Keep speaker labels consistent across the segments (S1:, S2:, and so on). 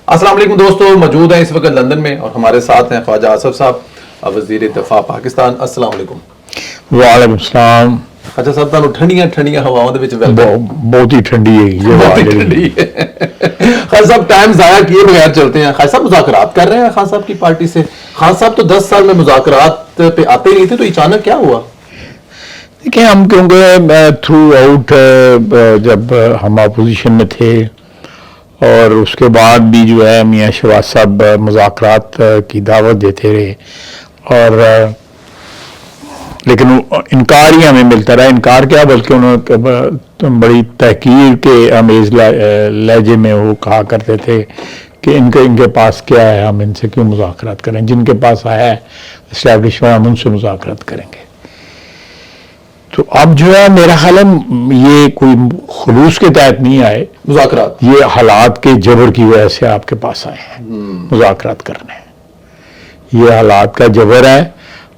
S1: السلام علیکم دوستو، موجود ہیں اس وقت لندن میں اور ہمارے ساتھ ہیں خواجہ آصف صاحب، وزیر دفاع پاکستان۔ السلام علیکم۔
S2: وعلیکم السلام۔
S1: خواجہ صاحب تانوں ٹھنڈیاں ہواؤں دے وچ
S2: بہت ہی ٹھنڈی ہے یہ
S1: بہت ہی ٹھنڈی ہے۔ خان صاحب ٹائم ضائع کیے بغیر چلتے ہیں۔ خان صاحب مذاکرات کر رہے ہیں خان صاحب کی پارٹی سے۔ خان صاحب تو 10 سال میں مذاکرات پہ آتے ہی نہیں تھے، تو اچانک کیا ہوا؟
S2: دیکھیں، ہم کیونکہ تھرو آؤٹ جب ہم اپوزیشن میں تھے اور اس کے بعد بھی جو ہے میاں شہباز صاحب مذاکرات کی دعوت دیتے رہے، اور لیکن انکار ہی ہمیں ملتا رہا۔ انکار کیا بلکہ انہوں نے بڑی تحقیر کے امیز لہجے میں وہ کہا کرتے تھے کہ ان کے پاس کیا ہے، ہم ان سے کیوں مذاکرات کریں، جن کے پاس آیا ہے اسٹیبلشمنٹ ہم ان سے مذاکرات کریں گے۔ تو اب جو ہے میرا خیال ہے یہ کوئی خلوص کے تحت نہیں آئے
S1: مذاکرات،
S2: یہ حالات کے جبر کی وجہ سے آپ کے پاس آئے ہیں مذاکرات کرنے۔ یہ حالات کا جبر ہے۔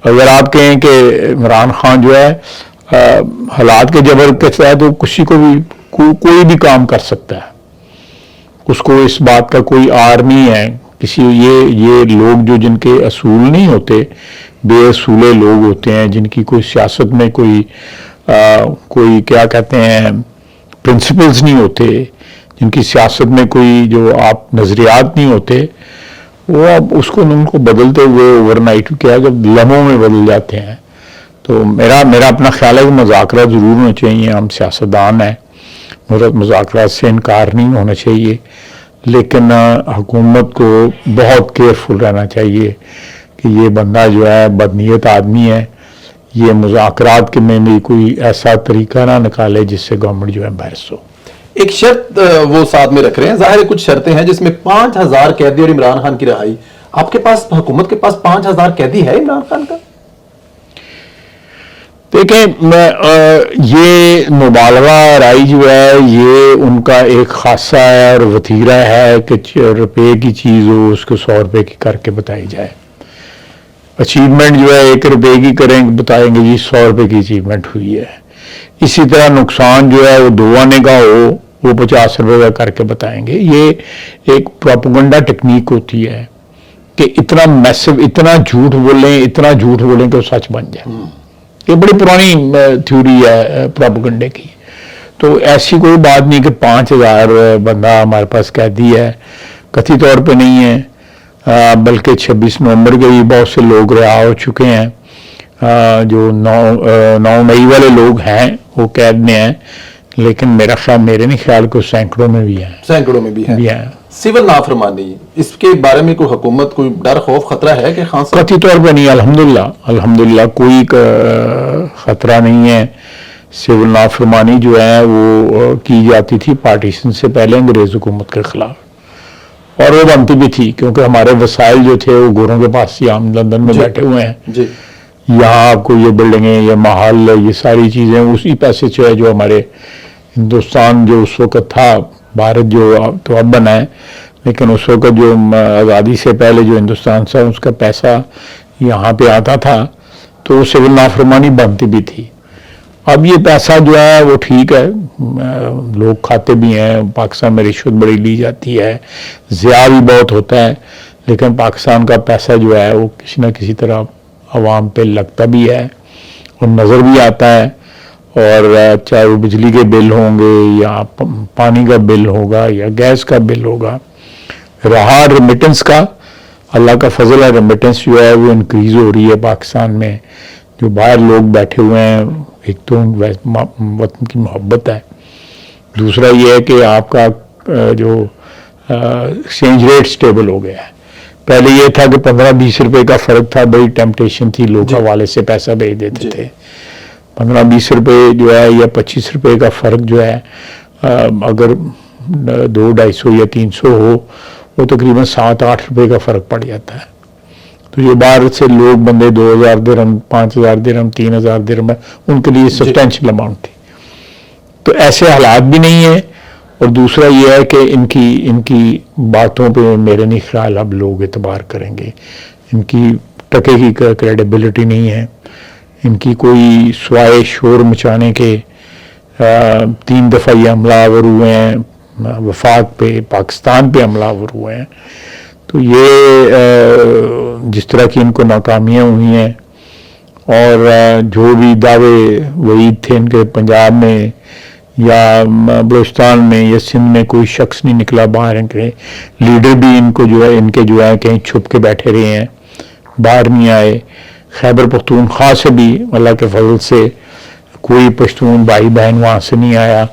S2: اگر آپ کہیں کہ عمران خان جو ہے حالات کے جبر کے تحت وہ کسی کو بھی کوئی بھی کام کر سکتا ہے، اس کو اس بات کا کوئی آر نہیں ہے کسی۔ یہ لوگ جو جن کے اصول نہیں ہوتے، بے اصولے لوگ ہوتے ہیں، جن کی کوئی سیاست میں کوئی کیا کہتے ہیں پرنسپلز نہیں ہوتے، جن کی سیاست میں کوئی جو آپ نظریات نہیں ہوتے، وہ اب اس کو ان کو بدلتے ہوئے اوور نائٹ کیا جب لمحوں میں بدل جاتے ہیں۔ تو میرا اپنا خیال ہے کہ مذاکرات ضرور ہونے چاہیے، ہم سیاستدان ہیں، مذاکرات سے انکار نہیں ہونا چاہیے، لیکن حکومت کو بہت کیئرفل رہنا چاہیے کہ یہ بندہ جو ہے بدنیت آدمی ہے، یہ مذاکرات کے میں بھی کوئی ایسا طریقہ نہ نکالے جس سے گورنمنٹ جو ہے بحث ہو۔
S1: ایک شرط وہ ساتھ میں رکھ رہے ہیں، ظاہر ہے کچھ شرطیں ہیں جس میں 5000 قیدی اور عمران خان کی رہائی۔ آپ کے پاس، حکومت کے پاس 5000 قیدی ہے عمران خان کا؟
S2: دیکھیں، یہ مبالغہ رائی جو ہے یہ ان کا ایک خاصہ ہے اور وتیرہ ہے کہ روپے کی چیز ہو اس کو 100 روپے کی کر کے بتائی جائے۔ اچیومنٹ جو ہے 1 روپے کی بتائیں گے جی 100 روپے کی اچیومنٹ ہوئی ہے۔ اسی طرح نقصان جو ہے وہ 2 آنے کا ہو وہ 50 روپے کا کر کے بتائیں گے۔ یہ ایک پروپیگنڈا ٹیکنیک ہوتی ہے کہ اتنا میسو، اتنا جھوٹ بولیں کہ وہ سچ بن جائے۔ یہ بڑی پرانی تھیوری ہے پروپیگنڈے کی۔ تو ایسی کوئی بات نہیں کہ 5000 بندہ ہمارے پاس قیدی ہے، کتھی طور پہ نہیں ہے، بلکہ 26 نومبر کے بھی بہت سے لوگ رہا ہو چکے ہیں، جو 9 مئی والے لوگ ہیں وہ قید میں ہیں، لیکن میرے نہیں خیال کو سینکڑوں میں بھی ہیں۔
S1: سول نافرمانی، اس کے بارے میں کوئی حکومت کوئی ڈر، خوف، خطرہ ہے کہ خان صاحب؟
S2: قطعی طور پہ نہیں، الحمدللہ کوئی خطرہ نہیں ہے۔ سول نافرمانی جو ہے وہ کی جاتی تھی پارٹیشن سے پہلے انگریز حکومت کے خلاف، اور وہ بنتی بھی تھی کیونکہ ہمارے وسائل جو تھے وہ گوروں کے پاس ہی، ہم لندن میں بیٹھے ہوئے ہیں، یہاں آپ کو یہ بلڈنگیں، یہ محل، یہ ساری چیزیں اسی پیسے سے ہے جو ہمارے ہندوستان جو اس وقت تھا، بھارت جو تو اب بنا ہے، لیکن اس وقت جو آزادی سے پہلے جو ہندوستان تھا اس کا پیسہ یہاں پہ آتا تھا، تو سول نافرمانی بنتی بھی تھی۔ اب یہ پیسہ جو ہے وہ ٹھیک ہے، لوگ کھاتے بھی ہیں، پاکستان میں رشوت بڑی لی جاتی ہے، ضیاع بھی بہت ہوتا ہے، لیکن پاکستان کا پیسہ جو ہے وہ کسی نہ کسی طرح عوام پہ لگتا بھی ہے اور نظر بھی آتا ہے، اور چاہے وہ بجلی کے بل ہوں گے یا پانی کا بل ہوگا یا گیس کا بل ہوگا۔ رہا ریمیٹنس کا، اللہ کا فضل ہے، ریمیٹنس جو ہے وہ انکریز ہو رہی ہے پاکستان میں، جو باہر لوگ بیٹھے ہوئے ہیں، ایک تو وطن کی محبت ہے، دوسرا یہ ہے کہ آپ کا جو ایکسچینج ریٹ سٹیبل ہو گیا ہے۔ پہلے یہ تھا کہ 15-20 روپے کا فرق تھا، بڑی ٹیمپٹیشن تھی، لوگ حوالے سے پیسہ بھیج دیتے تھے۔ 15-20 روپے جو ہے یا 25 روپے کا فرق جو ہے، اگر 200-250 یا 300 ہو، وہ تقریباً 7-8 روپے کا فرق پڑ جاتا ہے۔ تو یہ باہر سے لوگ بندے 2000 درہم، 5000 درہم، 3000 درہم، ان کے لیے سبسٹینشل اماؤنٹ تھی۔ تو ایسے حالات بھی نہیں ہیں، اور دوسرا یہ ہے کہ ان کی باتوں پہ میرے نہیں خیال اب لوگ اعتبار کریں گے، ان کی ٹکے کی کریڈیبلٹی نہیں ہے، ان کی کوئی سوائے شور مچانے کے 3 دفعہ یہ حملہ آور ہوئے ہیں وفاق پہ، پاکستان پہ حملہ آور ہوئے ہیں. تو یہ جس طرح کی ان کو ناکامیاں ہوئی ہیں اور جو بھی دعوے وعید تھے ان کے پنجاب میں یا بلوچستان میں یا سندھ میں کوئی شخص نہیں نکلا باہر. ان کے لیڈر بھی ان کے جو ہے کہیں چھپ کے بیٹھے رہے ہیں، باہر نہیں آئے. خیبر پختونخوا سے بھی اللہ کے فضل سے کوئی پشتون بھائی بہن وہاں سے نہیں آیا.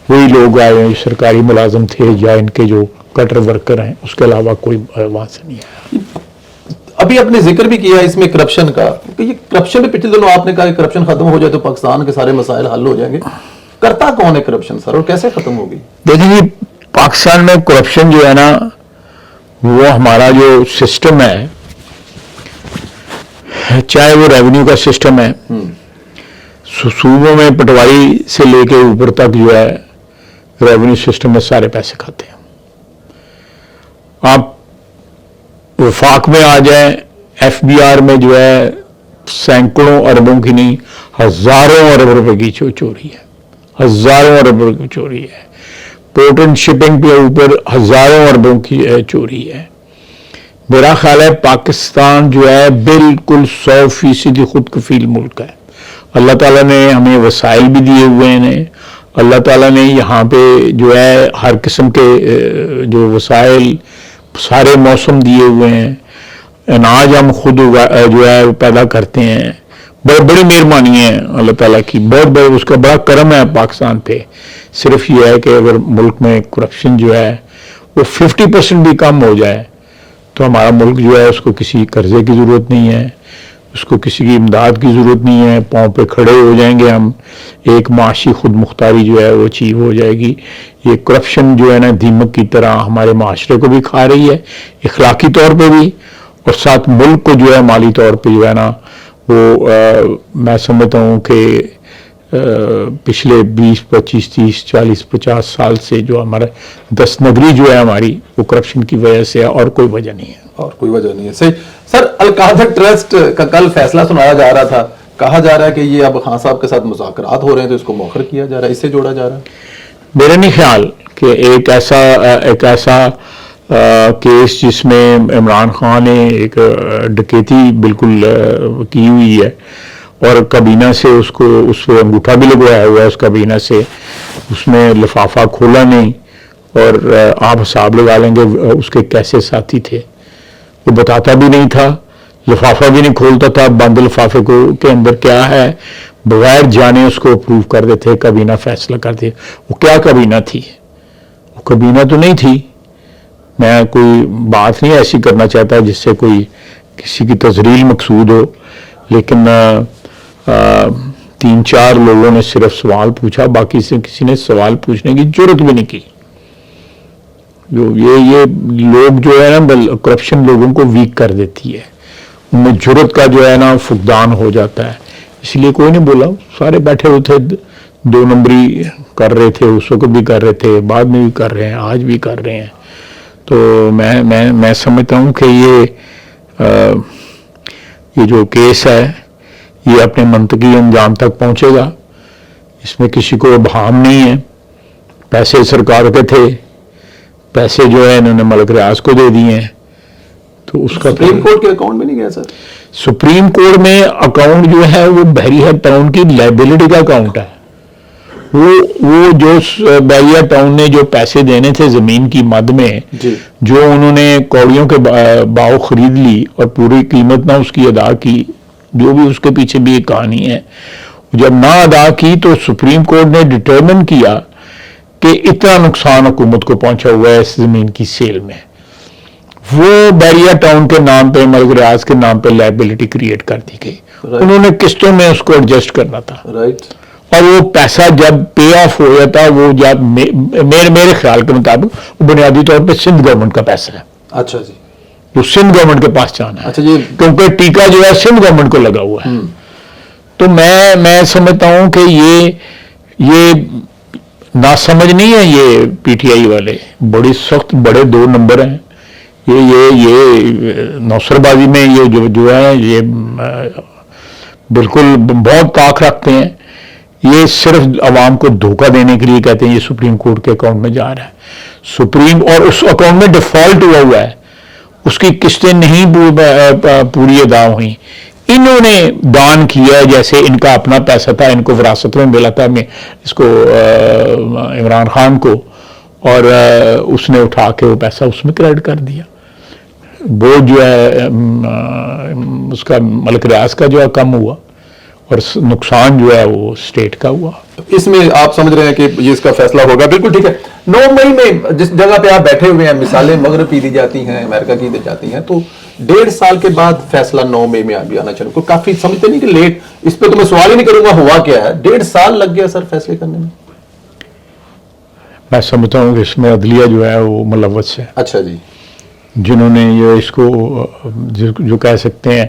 S2: وہی لوگ آئے جو سرکاری ملازم تھے یا ان کے جو کٹر ورکر ہیں، اس کے علاوہ کوئی وہاں سے نہیں آیا.
S1: ابھی آپ نے ذکر بھی کیا اس میں کرپشن کا، کہ یہ کرپشن بھی پچھلے دنوں آپ نے کہا کہ کرپشن ختم ہو جائے تو پاکستان کے سارے مسائل حل ہو جائیں گے. کرتا کون ہے کرپشن سر، اور کیسے ختم ہوگی؟
S2: دیکھیں جی، پاکستان میں کرپشن جو ہے نا، وہ ہمارا جو سسٹم ہے، چاہے وہ ریونیو کا سسٹم ہے، صوبوں میں پٹواری سے لے کے اوپر تک جو ہے ریونیو سسٹم میں سارے پیسے کھاتے ہیں. آپ وفاق میں آ جائیں، ایف بی آر میں جو ہے سینکڑوں اربوں کی نہیں، ہزاروں ارب روپے کی چوری ہے، ہزاروں ارب روپے کی چوری ہے. پورٹ اینڈ شپنگ کے اوپر ہزاروں اربوں کی چوری ہے. میرا خیال ہے پاکستان جو ہے بالکل 100% خود کفیل ملک ہے. اللہ تعالیٰ نے ہمیں وسائل بھی دیے ہوئے ہیں. اللہ تعالیٰ نے یہاں پہ جو ہے ہر قسم کے جو وسائل، سارے موسم دیے ہوئے ہیں. اناج ہم خود جو ہے پیدا کرتے ہیں. بہت بڑی مہربانی ہے اللہ تعالیٰ کی، بہت بڑا اس کا بڑا کرم ہے پاکستان پہ. صرف یہ ہے کہ اگر ملک میں کرپشن جو ہے وہ 50% بھی کم ہو جائے تو ہمارا ملک جو ہے اس کو کسی قرضے کی ضرورت نہیں ہے، اس کو کسی کی امداد کی ضرورت نہیں ہے. پاؤں پہ کھڑے ہو جائیں گے ہم. ایک معاشی خود مختاری جو ہے وہ اچیو ہو جائے گی. یہ کرپشن جو ہے نا دیمک کی طرح ہمارے معاشرے کو بھی کھا رہی ہے، اخلاقی طور پہ بھی، اور ساتھ ملک کو جو ہے مالی طور پہ جو ہے نا وہ میں سمجھتا ہوں کہ پچھلے 20 25 30 40 50 سال سے جو ہمارا دستنگری جو ہے ہماری وہ کرپشن کی وجہ سے ہے، اور کوئی وجہ نہیں ہے.
S1: اور کوئی وجہ نہیں ہے. صحیح سر، القادر ٹرسٹ کا کل فیصلہ سنایا جا رہا تھا، کہا جا رہا ہے کہ یہ اب خان صاحب کے ساتھ مذاکرات ہو رہے ہیں تو اس کو مؤخر کیا جا رہا ہے، اس سے جوڑا جا رہا ہے.
S2: میرا نہیں خیال کہ ایک ایسا کیس جس میں عمران خان نے ایک ڈکیتی بالکل کی ہوئی ہے اور کابینہ سے اس پہ انگوٹھا بھی لگوایا ہوا ہے، اس کابینہ سے اس میں لفافہ کھولا نہیں، اور آپ حساب لگا لیں گے اس کے کیسے ساتھی تھے. وہ بتاتا بھی نہیں تھا، لفافہ بھی نہیں کھولتا تھا، بند لفافے کے اندر کیا ہے بغیر جانے اس کو اپروو کر دیتے، کابینہ فیصلہ کرتے. وہ کیا کابینہ تھی؟ وہ کابینہ تو نہیں تھی. میں کوئی بات نہیں ایسی کرنا چاہتا جس سے کوئی کسی کی تزلیل مقصود ہو، لیکن 3-4 لوگوں نے صرف سوال پوچھا، باقی سے کسی نے سوال پوچھنے کی جرت بھی نہیں کی. یہ لوگ جو ہے نا کرپشن لوگوں کو ویک کر دیتی ہے، ان میں جرت کا جو ہے نا فقدان ہو جاتا ہے. اس لیے کوئی نہیں بولا، سارے بیٹھے ہوئے تھے، 2 نمبری کر رہے تھے، اس وقت بھی کر رہے تھے، بعد میں بھی کر رہے ہیں، آج بھی کر رہے ہیں. تو میں سمجھتا ہوں کہ یہ جو کیس ہے یہ اپنے منطقی انجام تک پہنچے گا. اس میں کسی کو ابہام نہیں ہے. پیسے سرکار کے تھے، پیسے جو ہے انہوں نے ملک ریاض کو دے دیے ہیں. تو اس کا
S1: سپریم کورٹ کے اکاؤنٹ میں نہیں گیا سر؟
S2: سپریم کورٹ میں اکاؤنٹ جو ہے وہ بحریہ ٹاؤن کی لائبلٹی کا اکاؤنٹ ہے. وہ جو بحریہ ٹاؤن نے جو پیسے دینے تھے زمین کی مد میں، جو انہوں نے کوڑیوں کے باؤ خرید لی اور پوری قیمت نہ اس کی ادا کی، جو بھی اس کے پیچھے بھی ایک کہانی ہے، جب نہ ادا کی تو سپریم کورٹ نے ڈٹرمن کیا کہ اتنا نقصان حکومت کو پہنچا ہوا ہے اس زمین کی سیل میں. وہ بحریہ ٹاؤن کے نام پہ، ملک ریاض کے نام پہ لائبلٹی کریٹ کر دی گئی. انہوں نے قسطوں میں اس کو ایڈجسٹ کرنا تھا، اور وہ پیسہ جب پے آف ہو جاتا وہ جب میرے خیال کے مطابق وہ بنیادی طور پہ سندھ گورنمنٹ کا پیسہ ہے.
S1: اچھا جی،
S2: وہ سندھ گورنمنٹ کے پاس جانا ہے.
S1: اچھا جی،
S2: کیونکہ ٹیکہ جو ہے سندھ گورنمنٹ کو لگا ہوا ہے. تو میں سمجھتا ہوں کہ یہ ناسمجھ نہیں ہے یہ پی ٹی آئی والے، بڑی سخت بڑے 2 نمبر ہیں. یہ نوسر بازی میں یہ جو ہے یہ بالکل بہت طاقت رکھتے ہیں. یہ صرف عوام کو دھوکہ دینے کے لیے کہتے ہیں یہ سپریم کورٹ کے اکاؤنٹ میں جا رہا ہے. سپریم اور اس اکاؤنٹ میں ڈیفالٹ ہوا ہے, اس کی قسطیں نہیں پوری ادا ہوئی. انہوں نے دان کیا جیسے ان کا اپنا پیسہ تھا, ان کو وراثت میں ملا تھا اس کو عمران خان کو, اور اس نے اٹھا کے وہ پیسہ اس میں کریڈٹ کر دیا. وہ جو ہے اس کا ملک ریاض کا جو ہے کم ہوا, اور نقصان جو ہے وہ اسٹیٹ کا ہوا.
S1: اس میں آپ سمجھ رہے ہیں کہ یہ اس کا فیصلہ ہوگا. بالکل ٹھیک ہے. 9 مئی میں جس جگہ پہ آپ بیٹھے ہوئے ہیں, مثالیں مغرب کی دی جاتی ہیں, امریکہ کی دی جاتی ہیں, تو 1.5 سال کے بعد فیصلہ 9 مئی میں بھی آنا چاہیے. کافی سمجھتے نہیں کہ لیٹ, اس پہ تو میں سوال ہی نہیں کروں گا ہوا کیا ہے, 1.5 سال لگ گیا سر فیصلے کرنے میں.
S2: میں سمجھتا ہوں کہ اس میں عدلیہ جو ہے وہ ملوث ہے.
S1: اچھا جی.
S2: جنہوں نے یہ اس کو جو کہہ سکتے ہیں,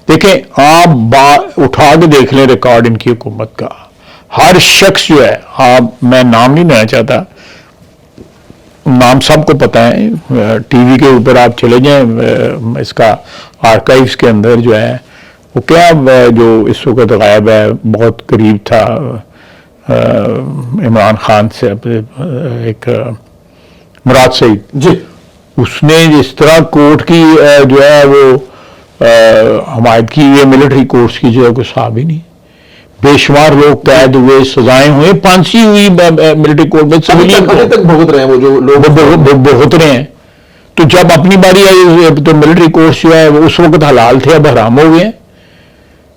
S2: دیکھیں آپ اٹھا کے دیکھ لیں ریکارڈ ان کی حکومت کا, ہر شخص جو ہے, آپ میں نام نہیں لینا چاہتا, نام سب کو پتہ ہے, ٹی وی کے اوپر آپ چلے جائیں, اس کا آرکائیوز کے اندر جو ہے وہ کیا جو اس وقت غائب ہے, بہت قریب تھا عمران خان سے, ایک مراد سعید
S1: جی,
S2: اس نے جس طرح کورٹ کی جو ہے وہ حمایت کی ہے ملٹری کورٹس کی, جو ہے کوئی صاحب ہی نہیں. بے شمار لوگ قید ہوئے, سزائیں ہوئے, پھانسی ہوئی ملٹری کورٹ میں,
S1: ابھی تک بھگت رہے ہیں وہ جو لوگ
S2: بھگت رہے ہیں. تو جب اپنی باری آئی تو ملٹری کورٹس جو ہے وہ اس وقت حلال تھے, اب حرام ہو گئے ہیں.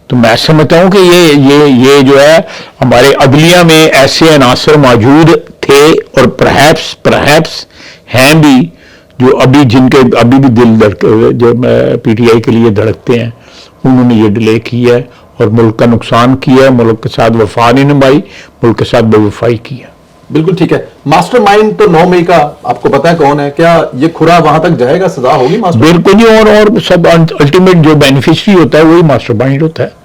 S2: تو میں سمجھتا ہوں کہ یہ جو ہے ہمارے عدلیہ میں ایسے عناصر موجود تھے, اور پرہیپس ہیں بھی, جو جن کے ابھی بھی دل جو پی ٹی آئی کے لیے دھڑکتے ہیں, انہوں نے یہ ڈیلے کی ہے اور ملک کا نقصان کیا ہے, ملک کے ساتھ وفا نہیں نبھائی, ملک کے ساتھ بے وفائی کی ہے.
S1: بالکل ٹھیک ہے. ماسٹر مائنڈ تو 9 مئی کا آپ کو پتا ہے کون ہے, کیا یہ کھرا وہاں تک جائے گا, سزا ہوگی ماسٹر؟
S2: بالکل نہیں, اور سب الٹیمیٹ جو بینیفیشری ہوتا ہے وہی ماسٹر مائنڈ ہوتا ہے.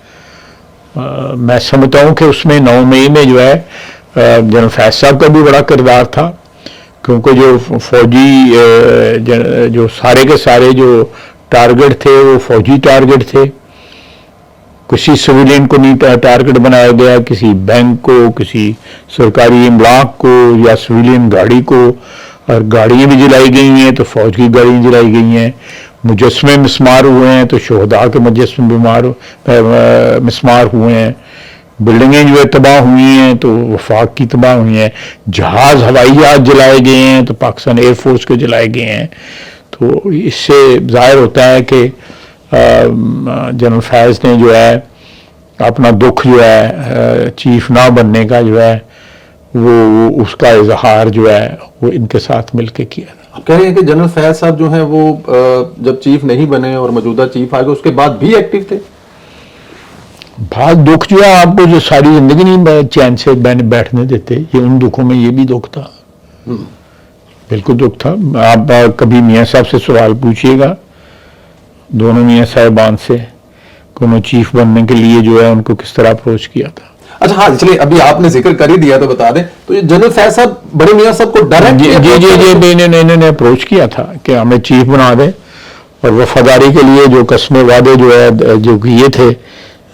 S2: میں سمجھتا ہوں کہ اس میں 9 مئی میں جو ہے جنرل فیض صاحب کا بھی بڑا کردار تھا, کیونکہ جو فوجی جو سارے کے سارے جو ٹارگٹ تھے وہ فوجی ٹارگٹ تھے, کسی سویلین کو نہیں ٹارگٹ بنایا گیا, کسی بینک کو, کسی سرکاری املاک کو, یا سویلین گاڑی کو. اور گاڑیاں بھی جلائی گئی ہیں تو فوج کی گاڑیاں جلائی گئی ہیں, مجسمے مسمار ہوئے ہیں تو شہداء کے مجسمے مسمار ہوئے ہیں, بلڈنگیں جو ہے تباہ ہوئی ہیں تو وفاق کی تباہ ہوئی ہیں, جہاز ہوائی جہاز جلائے گئے ہیں تو پاکستان ایئر فورس کے جلائے گئے ہیں. تو اس سے ظاہر ہوتا ہے کہ جنرل فیض نے جو ہے اپنا دکھ جو ہے چیف نہ بننے کا جو ہے وہ اس کا اظہار جو ہے وہ ان کے ساتھ مل کے کیا.
S1: آپ کہہ رہے ہیں کہ جنرل فیض صاحب جو ہیں وہ جب چیف نہیں بنے اور موجودہ چیف آئے گا اس کے بعد بھی ایکٹیو تھے.
S2: بھاگ دکھ جو ہے آپ کو جو ساری زندگی نہیں چین سے بیٹھنے دیتے, یہ ان دکھوں میں یہ بھی دکھ تھا, بالکل دکھ تھا. آپ کبھی میاں صاحب سے سوال پوچھیے گا, دونوں میاں صاحبان سے, کہ انہوں چیف بننے کے لیے جو ہے ان کو کس طرح اپروچ کیا تھا.
S1: اچھا ہاں, چلیے ابھی آپ نے ذکر کر ہی دیا تو بتا دیں, تو یہ جنرل فیض صاحب بڑے میاں صاحب کو
S2: جی انہوں نے اپروچ کیا تھا کہ ہمیں چیف بنا دیں, اور وفاداری کے لیے جو قسمیں وعدے جو ہے جو کیے تھے,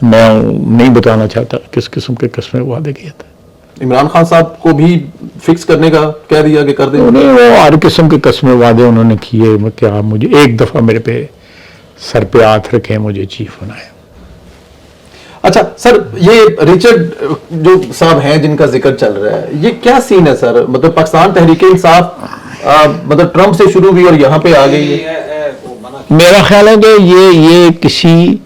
S2: میں نہیں بتانا چاہتا کس قسم کے قسمیں وعدے کیے تھے.
S1: عمران خان صاحب کو بھی فکس کرنے کا کہہ دیا کہ کر دیں,
S2: انہیں وہ ہر قسم کے قسمیں وعدے انہوں نے کیے, کیا مجھے ایک دفعہ میرے پہ سر پہ ہاتھ رکھے, مجھے چیف بنائے.
S1: اچھا سر, یہ رچرڈ جو صاحب ہیں جن کا ذکر چل رہا ہے, یہ کیا سین ہے سر؟ مطلب پاکستان تحریک انصاف مطلب ٹرمپ سے شروع ہوئی اور یہاں پہ آ گئی ہے.
S2: میرا خیال ہے کہ یہ کسی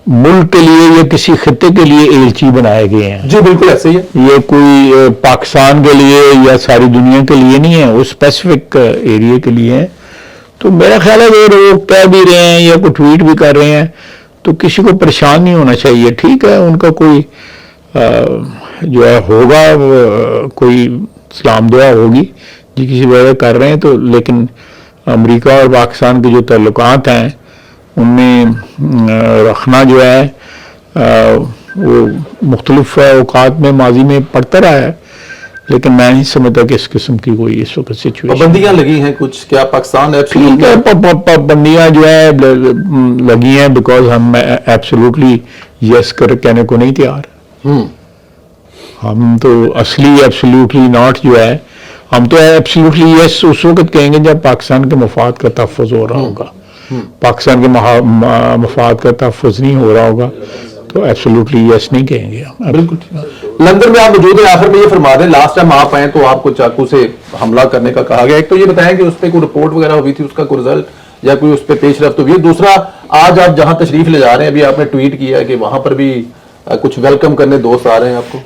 S2: ملک کے لیے یا کسی خطے کے لیے ایلچی بنائے گئے ہیں.
S1: جی بالکل ایسے ہی ہے.
S2: یہ کوئی پاکستان کے لیے یا ساری دنیا کے لیے نہیں ہے, وہ اسپیسیفک ایریا کے لیے ہے. تو میرا خیال ہے وہ لوگ کہہ بھی رہے ہیں یا کوئی ٹویٹ بھی کر رہے ہیں, تو کسی کو پریشان نہیں ہونا چاہیے. ٹھیک ہے, ان کا کوئی جو ہے ہوگا, کوئی سلام دعا ہوگی جی کسی وجہ کر رہے ہیں تو, لیکن امریکہ اور پاکستان کے جو تعلقات ہیں ان میں رکھنا جو ہے وہ مختلف اوقات میں ماضی میں پڑتا رہا ہے, لیکن میں نہیں سمجھتا کہ اس قسم کی کوئی اس وقت سچویشن.
S1: پابندیاں لگی ہیں کچھ, کیا پاکستان
S2: ٹھیک ہے, پابندیاں جو ہے لگی ہیں بیکاز ہم ایبسولوٹلی یس کہنے کو نہیں تیار. ہم تو اصلی ایبسولوٹلی ناٹ جو ہے ہم تو ایبسلیوٹلی یس اس وقت کہیں گے جب پاکستان کے مفاد کا تحفظ ہو رہا ہوگا. پاکستان کے مفاد کا تحفظ نہیں ہو رہا ہوگا تو ایبسلیوٹلی یس نہیں کہیں گے.
S1: بالکل. لندن میں آپ موجود ہیں, آخر میں یہ فرما دیں, لاسٹ ٹائم آپ آئے تو آپ کو چاقو سے حملہ کرنے کا کہا گیا. ایک تو یہ بتائیں کہ اس پہ کوئی رپورٹ وغیرہ ہوئی تھی, اس کا کوئی رزلٹ یا کوئی اس پہ پیش رفت ہوئی ہے؟ دوسرا, آج آپ جہاں تشریف لے جا رہے ہیں, ابھی آپ نے ٹویٹ کیا ہے کہ وہاں پر بھی کچھ ویلکم کرنے دوست آ رہے ہیں آپ کو.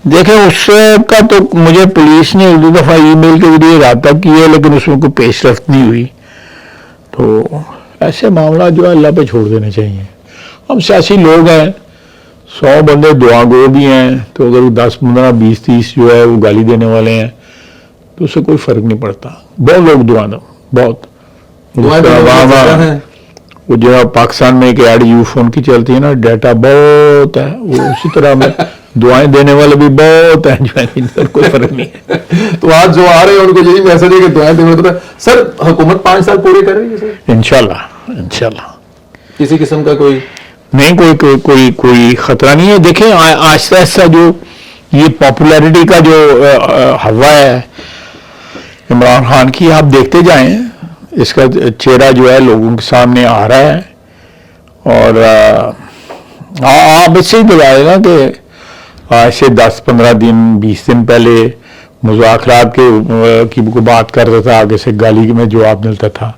S2: دیکھیں اس کا تو مجھے پولیس نے ایک دو دفعہ ای میل کے ذریعے رابطہ کیا ہے لیکن اس میں کوئی پیش رفت نہیں ہوئی. تو ایسے معاملات جو ہے اللہ پہ چھوڑ دینے چاہیے. ہم سیاسی لوگ ہیں, 100 بندے دعا گو بھی ہیں, تو اگر 10 15 20 30 جو ہے وہ گالی دینے والے ہیں تو اس سے کوئی فرق نہیں پڑتا. بہت لوگ دعا دو, بہت وہ جو ہے پاکستان میں ایک ایڈ یو فون کی چلتی ہے نا, ڈیٹا بہت ہے, وہ اسی طرح میں دعائیں دینے والے بھی بہت ہیں جو ہے, کوئی فرق نہیں ہے.
S1: تو آج جو آ رہے ہیں ان کو یہی میسج ہے کہ دعائیں دینے. سر حکومت 5 سال پورے کر رہی ہے سر
S2: انشاءاللہ
S1: کسی قسم کا کوئی
S2: نہیں, کوئی خطرہ نہیں ہے. دیکھیں آہستہ آہستہ جو یہ پاپولیرٹی کا جو ہوا ہے عمران خان کی, آپ دیکھتے جائیں, اس کا چہرہ جو ہے لوگوں کے سامنے آ رہا ہے. اور آپ اس سے ہی بتائے گا کہ آج سے 10 15 دن 20 دن پہلے مذاکرات کی بات کرتا تھا, آگے سے گالی میں جواب ملتا تھا.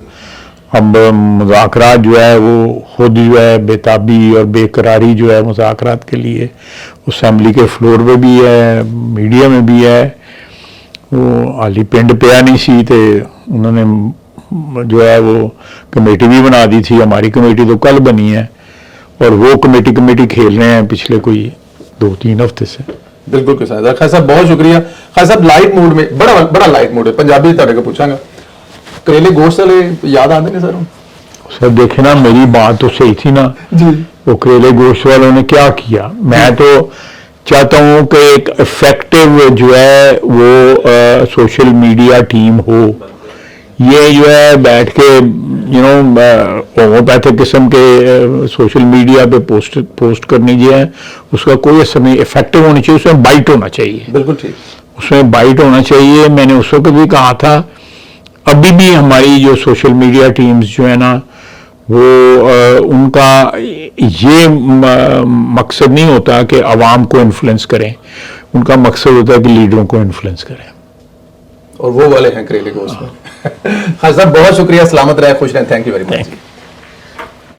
S2: اب مذاکرات جو ہے وہ خود جو ہے بےتابی اور بے قراری جو ہے مذاکرات کے لیے اسمبلی کے فلور پہ بھی ہے, میڈیا میں بھی ہے. وہ علی پنڈ پیا نہیں سی تے انہوں نے جو ہے وہ کمیٹی بھی بنا دی تھی. ہماری کمیٹی تو کل بنی ہے اور وہ کمیٹی کھیل رہے ہیں پچھلے کوئی 2-3 ہفتے سے.
S1: بالکل کے ساتھ. خیر صاحب بہت شکریہ. خیر صاحب لائٹ موڈ میں بڑا لائٹ موڈ ہے, پنجابی تارے کو پوچھاں گا, کریلے گوشت والے یاد آتے ہیں
S2: سر دیکھیں نا, میری بات تو صحیح تھی نا
S1: جی.
S2: وہ کریلے گوشت والوں نے کیا کیا. میں تو چاہتا ہوں کہ ایک افیکٹو جو ہے وہ سوشل میڈیا ٹیم ہو. یہ جو ہے بیٹھ کے ہوموپیتھک قسم کے سوشل میڈیا پہ پوسٹ کرنی جو ہے اس کا کوئی اثر نہیں. افیکٹو ہونی چاہیے, اس میں بائٹ ہونا چاہیے.
S1: بالکل ٹھیک,
S2: اس میں بائٹ ہونا چاہیے. میں نے اس وقت بھی کہا تھا, ابھی بھی ہماری جو سوشل میڈیا ٹیمز جو ہے نا وہ ان کا یہ مقصد نہیں ہوتا کہ عوام کو انفلوئنس کریں, ان کا مقصد ہوتا ہے کہ لیڈروں کو انفلوئنس کریں,
S1: اور وہ والے ہیں کریلے گوشت. خیر صاحب بہت شکریہ, سلامت رہے, خوش رہیں. Thank you very much.